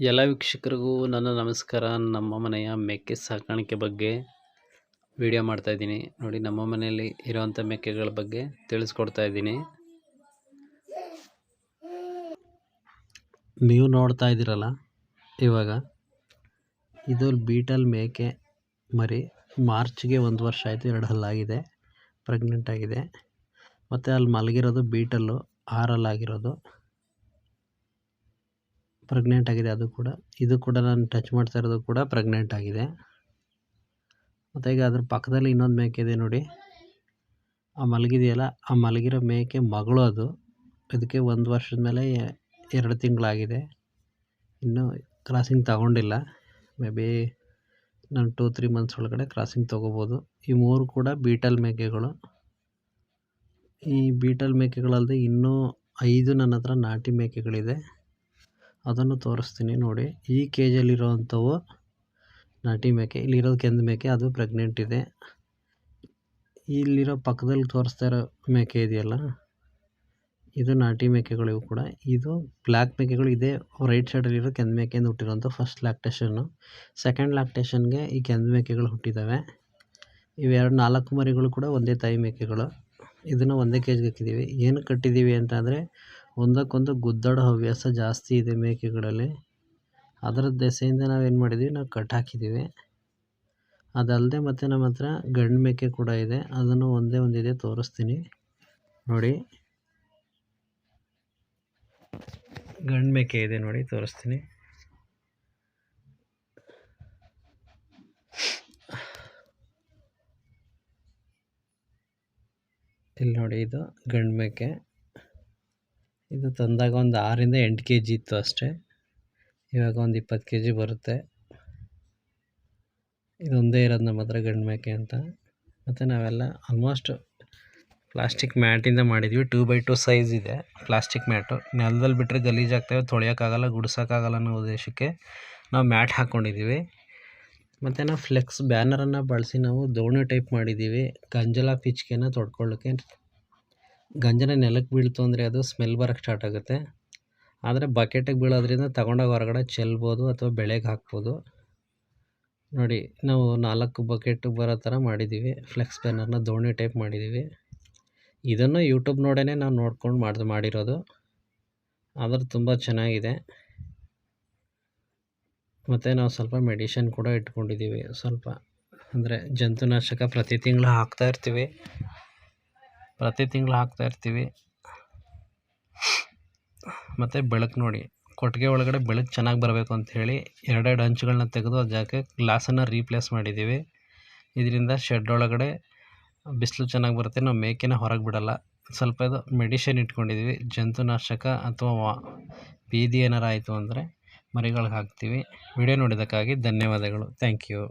ಎಲ್ಲ ವೀಕ್ಷಕರಿಗೂ ನನ್ನ ನಮಸ್ಕಾರ. ನಮ್ಮ ಮನೆಯ ಮೇಕೆ ಸಾಕಾಣಿಕೆ ಬಗ್ಗೆ ವಿಡಿಯೋ ಮಾಡ್ತಾ ಇದ್ದೀನಿ ನೋಡಿ. ನಮ್ಮ ಮನೆಯಲ್ಲಿ ಇರುವಂಥ ಮೇಕೆಗಳ ಬಗ್ಗೆ ತಿಳಿಸ್ಕೊಡ್ತಾ ಇದ್ದೀನಿ. ನೀವು ನೋಡ್ತಾ ಇದ್ದೀರಲ್ಲ, ಇವಾಗ ಇದು ಬೀಟಲ್ ಮೇಕೆ ಮರಿ. ಮಾರ್ಚ್ಗೆ 1 ವರ್ಷ ಆಯಿತು, 2 ಹಲ್ಲಾಗಿದೆ, ಪ್ರೆಗ್ನೆಂಟ್ ಆಗಿದೆ. ಮತ್ತು ಅಲ್ಲಿ ಮಲಗಿರೋದು ಬೀಟಲ್ಲು, 6 ಹಲ್ಲಾಗಿರೋದು, ಪ್ರೆಗ್ನೆಂಟ್ ಆಗಿದೆ. ಇದು ಕೂಡ ನಾನು ಟಚ್ ಮಾಡ್ತಾ ಇರೋದು ಕೂಡ ಪ್ರೆಗ್ನೆಂಟ್ ಆಗಿದೆ. ಮತ್ತು ಈಗ ಅದ್ರ ಪಕ್ಕದಲ್ಲಿ ಇನ್ನೊಂದು ಮೇಕೆ ಇದೆ ನೋಡಿ, ಆ ಮಲಗಿದೆಯಲ್ಲ, ಆ ಮಲಗಿರೋ ಮೇಕೆ ಮಗಳು ಅದು. ಇದಕ್ಕೆ 1 ವರ್ಷದ ಮೇಲೆ 2 ತಿಂಗಳಾಗಿದೆ, ಇನ್ನೂ ಕ್ರಾಸಿಂಗ್ ತಗೊಂಡಿಲ್ಲ. ಮೇ ಬಿ ನಾನು 2-3 ಮಂತ್ಸ್ ಒಳಗಡೆ ಕ್ರಾಸಿಂಗ್ ತೊಗೋಬೋದು. ಈ 3 ಕೂಡ ಬೀಟಲ್ ಮೇಕೆಗಳು. ಈ ಬೀಟಲ್ ಮೇಕೆಗಳಲ್ಲದೆ ಇನ್ನೂ 5 ನನ್ನ ಹತ್ರ ನಾಟಿ ಮೇಕೆಗಳಿದೆ, ಅದನ್ನು ತೋರಿಸ್ತೀನಿ ನೋಡಿ. ಈ ಕೇಜಲ್ಲಿರೋವಂಥವು ನಾಟಿ ಮೇಕೆ, ಇಲ್ಲಿರೋದು ಕೆಂದು ಮೇಕೆ, ಅದು ಪ್ರೆಗ್ನೆಂಟ್ ಇದೆ. ಇಲ್ಲಿರೋ ಪಕ್ಕದಲ್ಲಿ ತೋರಿಸ್ತಾ ಇರೋ ಮೇಕೆ ಇದೆಯಲ್ಲ, ಇದು ನಾಟಿ ಮೇಕೆಗಳು. ಇವು ಕೂಡ ಇದು ಬ್ಲ್ಯಾಕ್ ಮೇಕೆಗಳು. ಇದೇ ರೈಟ್ ಸೈಡಲ್ಲಿರೋ ಕೆಂದು ಮೇಕೆಯಿಂದ ಹುಟ್ಟಿರೋಂಥ ಫಸ್ಟ್ ಲ್ಯಾಕ್ಟೇಷನ್ನು. ಸೆಕೆಂಡ್ ಲ್ಯಾಕ್ಟೇಷನ್ಗೆ ಈ ಕೆಂದು ಮೇಕೆಗಳು ಹುಟ್ಟಿದ್ದಾವೆ. ಇವೆರಡು 4 ಮರಿಗಳು ಕೂಡ ಒಂದೇ ತಾಯಿ ಮೇಕೆಗಳು. ಇದನ್ನು ಒಂದೇ ಕೇಜ್ಗೆ ಹಾಕಿದ್ದೀವಿ. ಏನು ಕಟ್ಟಿದ್ದೀವಿ ಅಂತಂದರೆ, ಒಂದಕ್ಕೊಂದು ಗುದ್ದಾಡೋ ಹವ್ಯಾಸ ಜಾಸ್ತಿ ಇದೆ ಮೇಕೆಗಳಲ್ಲಿ. ಅದರ ದೆಸೆಯಿಂದ ನಾವೇನು ಮಾಡಿದ್ದೀವಿ, ನಾವು ಕಟ್ ಹಾಕಿದ್ದೀವಿ. ಅದಲ್ಲದೆ ಮತ್ತು ನಮ್ಮ ಹತ್ರ ಗಂಡು ಮೇಕೆ ಕೂಡ ಇದೆ, ಅದನ್ನು ಒಂದಿದೆ ತೋರಿಸ್ತೀನಿ ನೋಡಿ. ಗಂಡು ಮೇಕೆ ಇದೆ ನೋಡಿ, ತೋರಿಸ್ತೀನಿ. ಇಲ್ಲಿ ನೋಡಿ, ಇದು ಗಂಡು ಮೇಕೆ. ಇದು ತಂದಾಗ ಒಂದು 6-8 kg ಇತ್ತು ಅಷ್ಟೇ. ಇವಾಗ ಒಂದು 20 kg ಬರುತ್ತೆ. ಇದೊಂದೇ ಇರೋದು ನಮ್ಮ ಹತ್ರ ಗಂಡು ಮೇಕೆ ಅಂತ. ಮತ್ತು ನಾವೆಲ್ಲ ಆಲ್ಮೋಸ್ಟ್ ಪ್ಲಾಸ್ಟಿಕ್ ಮ್ಯಾಟಿಂದ ಮಾಡಿದ್ವಿ. 2x2 ಸೈಜ್ ಇದೆ ಪ್ಲಾಸ್ಟಿಕ್ ಮ್ಯಾಟು. ನೆಲದಲ್ಲಿ ಬಿಟ್ಟರೆ ಗಲೀಜಾಗ್ತವೆ, ತೊಳೆಯೋಕ್ಕಾಗಲ್ಲ, ಗುಡಿಸೋಕ್ಕಾಗಲ್ಲ ಅನ್ನೋ ಉದ್ದೇಶಕ್ಕೆ ನಾವು ಮ್ಯಾಟ್ ಹಾಕ್ಕೊಂಡಿದ್ದೀವಿ. ಮತ್ತು ನಾವು ಫ್ಲೆಕ್ಸ್ ಬ್ಯಾನರನ್ನು ಬಳಸಿ ನಾವು ದೋಣಿ ಟೈಪ್ ಮಾಡಿದ್ದೀವಿ, ಗಂಜಲ ಪಿಚ್ಕೆನ ತೊಡ್ಕೊಳ್ಳೋಕ್ಕೆ. ಗಂಜಲ ನೆಲಕ್ಕೆ ಬೀಳ್ತು ಅಂದರೆ ಅದು ಸ್ಮೆಲ್ ಬರೋಕ್ಕೆ ಸ್ಟಾರ್ಟ್ ಆಗುತ್ತೆ. ಆದರೆ ಬಕೆಟಿಗೆ ಬೀಳೋದ್ರಿಂದ ತಗೊಂಡೋಗಿ ಹೊರಗಡೆ ಚೆಲ್ಬೋದು ಅಥವಾ ಬೆಳೆಗೆ ಹಾಕ್ಬೋದು ನೋಡಿ. ನಾವು 4 ಬಕೆಟಿಗೆ ಬರೋ ಥರ ಮಾಡಿದ್ದೀವಿ. ಫ್ಲೆಕ್ಸ್ ಬ್ಯಾನರ್ನ ದೋಣಿ ಟೈಪ್ ಮಾಡಿದ್ದೀವಿ. ಇದನ್ನು ಯೂಟ್ಯೂಬ್ ನೋಡೇ ನಾವು ನೋಡ್ಕೊಂಡು ಮಾಡಿರೋದು. ಆದರೂ ತುಂಬ ಚೆನ್ನಾಗಿದೆ. ಮತ್ತು ನಾವು ಸ್ವಲ್ಪ ಮೆಡಿಷನ್ ಕೂಡ ಇಟ್ಕೊಂಡಿದ್ದೀವಿ, ಸ್ವಲ್ಪ ಅಂದರೆ ಜಂತುನಾಶಕ ಪ್ರತಿ ತಿಂಗಳು ಹಾಕ್ತಾಯಿರ್ತೀವಿ. ಮತ್ತು ಬೆಳಕು ನೋಡಿ, ಕೊಟ್ಟಿಗೆ ಒಳಗಡೆ ಬೆಳಕು ಚೆನ್ನಾಗಿ ಬರಬೇಕು ಅಂಥೇಳಿ 2 ಹಂಚುಗಳನ್ನ ತೆಗೆದು ಅದು ಜಾಗಕ್ಕೆ ಗ್ಲಾಸನ್ನು ರೀಪ್ಲೇಸ್ ಮಾಡಿದ್ದೀವಿ. ಇದರಿಂದ ಶೆಡ್ ಒಳಗಡೆ ಬಿಸಿಲು ಚೆನ್ನಾಗಿ ಬರುತ್ತೆ. ನಾವು ಮೇಕೆನ ಹೊರಗೆ ಬಿಡಲ್ಲ. ಸ್ವಲ್ಪ ಇದು ಮೆಡಿಷನ್ ಇಟ್ಕೊಂಡಿದ್ದೀವಿ, ಜಂತುನಾಶಕ ಅಥವಾ ಬೀದಿ ಏನಾರು ಆಯಿತು ಅಂದರೆ ಮರಿಗಳಿಗೆ ಹಾಕ್ತೀವಿ. ವಿಡಿಯೋ ನೋಡಿದ್ದಕ್ಕಾಗಿ ಧನ್ಯವಾದಗಳು. Thank you.